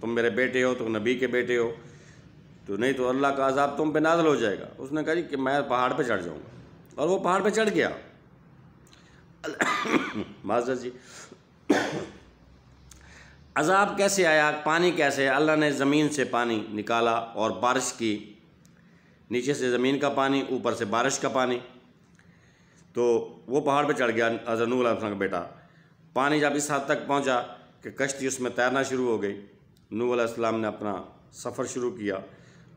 تم میرے بیٹے ہو، تو نبی کے بیٹے ہو، تو نہیں تو اللہ کا عذاب تم پہ نازل ہو جائے گا۔ اس نے کہا جی کہ میں پہاڑ پہ چڑھ جاؤں گا، اور وہ پہاڑ پہ چڑھ گیا۔ معذرت جی۔ عذاب کیسے آیا، پانی کیسے؟ اللہ نے زمین سے پانی نکالا اور بارش کی، نیچے سے زمین کا پانی، اوپر سے بارش کا پانی، تو وہ پہاڑ پہ چڑھ گیا حضرت نوح علیہ السلام کا بیٹا۔ پانی جب اس حد تک پہنچا کہ کشتی اس میں تیرنا شروع ہو گئی، نوح علیہ السلام نے اپنا سفر شروع کیا،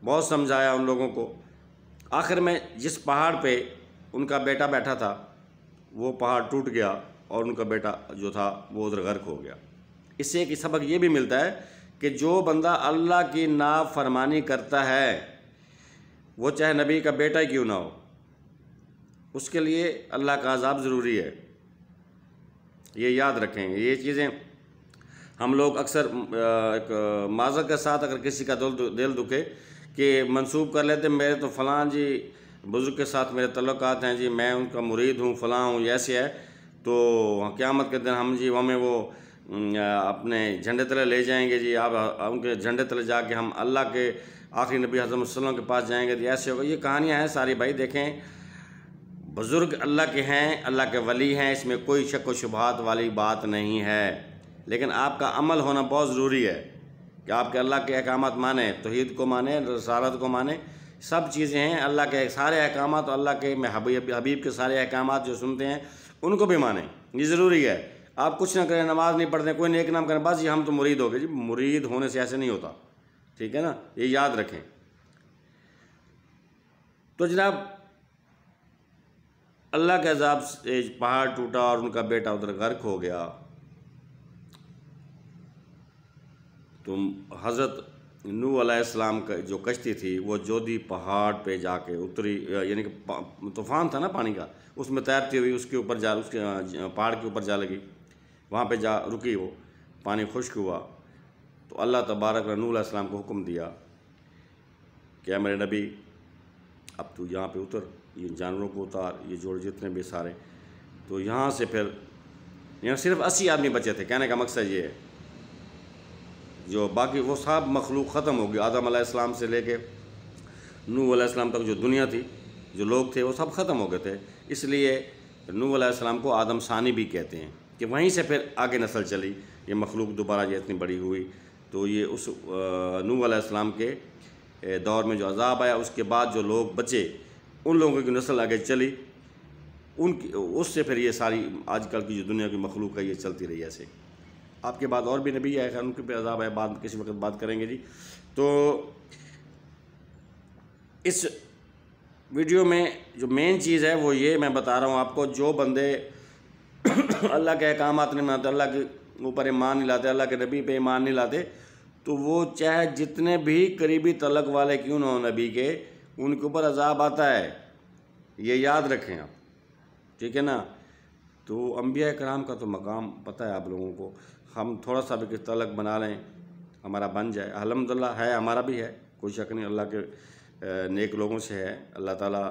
بہت سمجھایا ان لوگوں کو۔ آخر میں جس پہاڑ پہ ان کا بیٹا بیٹھا تھا وہ پہاڑ ٹوٹ گیا اور ان کا بیٹا جو تھا وہ ادھر غرق ہو گیا۔ اس سے ایک سبق یہ بھی ملتا ہے کہ جو بندہ اللہ کی نافرمانی کرتا ہے، وہ چاہے نبی کا بیٹا ہی کیوں نہ ہو، اس کے لیے اللہ کا عذاب ضروری ہے۔ یہ یاد رکھیں، یہ چیزیں ہم لوگ اکثر ایک معذرت کے ساتھ اگر کسی کا دل دکھے کہ منسوب کر لیتے میرے تو فلاں جی بزرگ کے ساتھ میرے تعلقات ہیں جی، میں ان کا مرید ہوں، فلاں ہوں، ایسے ہے، تو قیامت کے دن ہم جی ہمیں وہ اپنے جھنڈے تلے لے جائیں گے جی، آپ ان کے جھنڈے تلے جا کے ہم اللہ کے آخری نبی حضرت وسلم کے پاس جائیں گے جی، ایسے ہوگا۔ یہ کہانیاں ہیں ساری بھائی۔ دیکھیں بزرگ اللہ کے ہیں، اللہ کے ولی ہیں، اس میں کوئی شک و شبہات والی بات نہیں ہے، لیکن آپ کا عمل ہونا بہت ضروری ہے کہ آپ کے اللہ کے احکامات مانیں، توحید کو مانیں، رسالت کو مانیں، سب چیزیں ہیں اللہ کے سارے احکامات، اور اللہ کے حبیب کے سارے احکامات جو سنتے ہیں ان کو بھی مانیں، یہ ضروری ہے۔ آپ کچھ نہ کریں، نماز نہیں پڑھتے، کوئی نیک نام کریں، بس یہ ہم تو مرید ہو گئے جی، مرید ہونے سے ایسے نہیں ہوتا، ٹھیک ہے نا، یہ یاد رکھیں۔ تو جناب اللہ کے عذاب سے پہاڑ ٹوٹا اور ان کا بیٹا ادھر غرق ہو گیا، تو حضرت نوح علیہ السلام کا جو کشتی تھی وہ جودی پہاڑ پہ جا کے اتری، یعنی کہ طوفان تھا نا پانی کا، اس میں تیرتی ہوئی اس کے اوپر اس کے پہاڑ کے اوپر جا لگی، وہاں پہ جا رکی، وہ پانی خشک ہوا، تو اللہ تبارک نے نوح علیہ السلام کو حکم دیا کہ اے میرے نبی اب تو یہاں پہ اتر، یہ جانوروں کو اتار، یہ جوڑ جتنے بھی سارے، تو یہاں سے پھر یہاں صرف 80 آدمی بچے تھے۔ کہنے کا مقصد یہ ہے جو باقی وہ سب مخلوق ختم ہو گئی، آدم علیہ السلام سے لے کے نوح علیہ السلام تک جو دنیا تھی، جو لوگ تھے وہ سب ختم ہو گئے تھے، اس لیے نوح علیہ السلام کو آدم ثانی بھی کہتے ہیں کہ وہیں سے پھر آگے نسل چلی، یہ مخلوق دوبارہ یہ اتنی بڑی ہوئی، تو یہ اس نوح علیہ السلام کے دور میں جو عذاب آیا، اس کے بعد جو لوگ بچے ان لوگوں کی نسل آگے چلی، اس سے پھر یہ ساری آج کل کی جو دنیا کی مخلوق ہے یہ چلتی رہی ایسے۔ آپ کے بعد اور بھی نبی آئے، ان کے پہ عذاب ہے، بعد کسی وقت بات کریں گے جی۔ تو اس ویڈیو میں جو مین چیز ہے وہ یہ میں بتا رہا ہوں آپ کو، جو بندے اللہ کے احکامات نہیں مانتے، اللہ کے اوپر ایمان نہیں لاتے، اللہ کے نبی پہ ایمان نہیں لاتے، تو وہ چاہے جتنے بھی قریبی تعلق والے کیوں نہ ہو نبی کے، ان کے اوپر عذاب آتا ہے، یہ یاد رکھیں آپ، ٹھیک ہے نا۔ تو انبیاء کرام کا تو مقام پتہ ہے آپ لوگوں کو، ہم تھوڑا سا بھی کچھ تعلق بنا لیں ہمارا بن جائے، الحمدللہ ہے، ہمارا بھی ہے، کوئی شک نہیں، اللہ کے نیک لوگوں سے ہے، اللہ تعالیٰ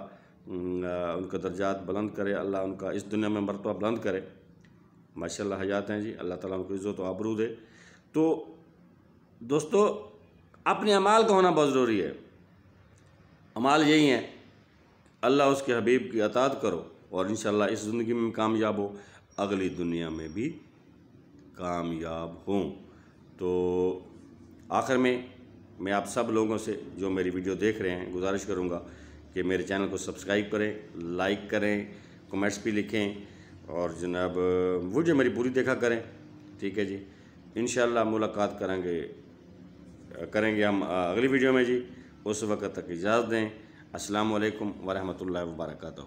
ان کا درجات بلند کرے، اللہ ان کا اس دنیا میں مرتبہ بلند کرے، ماشاءاللہ حیات ہیں جی، اللہ تعالیٰ ان کو عزت و آبرو دے۔ تو دوستو اپنے اعمال کا ہونا بہت ضروری ہے، اعمال یہی ہیں، اللہ اس کے حبیب کی اطاعت کرو اور انشاءاللہ اس زندگی میں کامیاب ہو، اگلی دنیا میں بھی کامیاب ہوں۔ تو آخر میں آپ سب لوگوں سے جو میری ویڈیو دیکھ رہے ہیں گزارش کروں گا کہ میرے چینل کو سبسکرائب کریں، لائک کریں، کمنٹس بھی لکھیں، اور جناب ویڈیو میری پوری دیکھا کریں، ٹھیک ہے جی۔ انشاءاللہ ملاقات کریں گے ہم اگلی ویڈیو میں جی، اس وقت تک اجازت دیں۔ السلام علیکم ورحمۃ اللہ وبرکاتہ۔